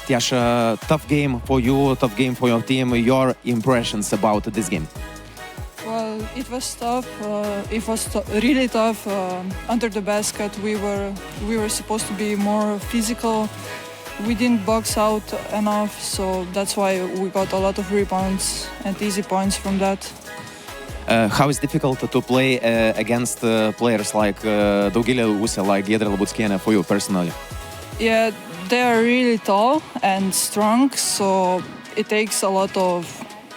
Tiash, tough game for you, tough game for your team. Your impressions about this game? Well, it was tough. It was really tough. Under the basket, we were supposed to be more physical. We didn't box out enough, so that's why we got a lot of rebounds and easy points from that. How is difficult to play against players like Daugilė Ūsė, like Giedrė Labuckienė for you personally? Yeah, they are really tall and strong, so it takes a lot of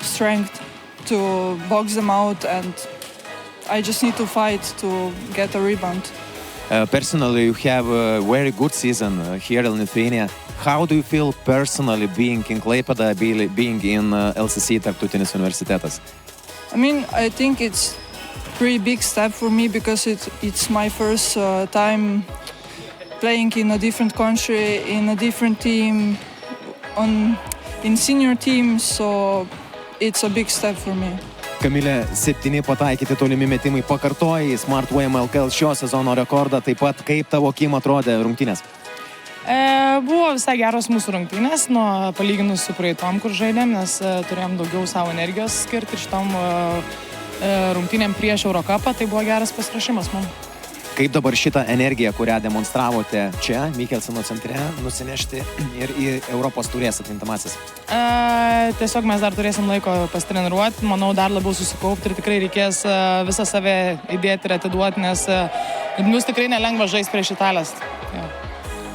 strength to box them out, and I just need to fight to get a rebound. Personally, you have a very good season here in Lithuania. How do you feel personally being in Klaipėda, being in LCC Tarptautinis universitetas? I mean, I think it's a pretty big step for me because it's my first time playing in a different country, in a different team, in senior team, so it's a big step for me. Kamilė, 7 pataikyti tolimi metimai pakartojai, Smart Way LKL šio sezono rekordą, taip pat kaip tavo akim atrodė rungtynės? Buvo visai geros mūsų rungtynės, palyginus su praeitom, kur žaidėm, nes turėjom daugiau savo energijos skirti šitom rungtynėm prieš Eurocupą, tai buvo geras pasiruošimas man. Kaip dabar šitą energiją, kurią demonstravote čia, Mikelseno centre, nusinešti ir į Europos taurės atkintamasis? Tiesiog mes dar turėsim laiko pasitreniruoti, manau, dar labiau susikaupti ir tikrai reikės visą save įdėti ir atiduoti, nes bus tikrai nelengva žaisti prieš Italijas.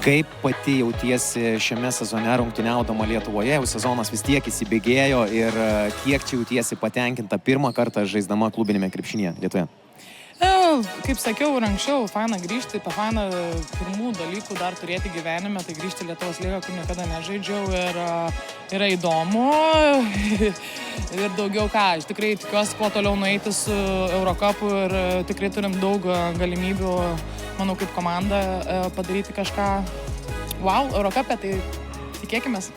Kaip pati jautiesi šiame sezone rungtyniaudama Lietuvoje? Jau sezonas vis tiek įsibėgėjo ir kiek čia jautiesi patenkinta pirmą kartą žaisdama klubinėme krepšinyje Lietuvoje? Kaip sakiau ir anksčiau, faina grįžti, faina pirmų dalykų dar turėti gyvenime, tai grįžti Lietuvos lygą, kur niekada nežaidžiau ir yra įdomu ir daugiau ką. Aš tikrai tikiuosi kuo toliau nueiti su Eurocupu ir tikrai turim daug galimybių, manau, kaip komanda padaryti kažką wow, Eurocupe, tai tikėkimės.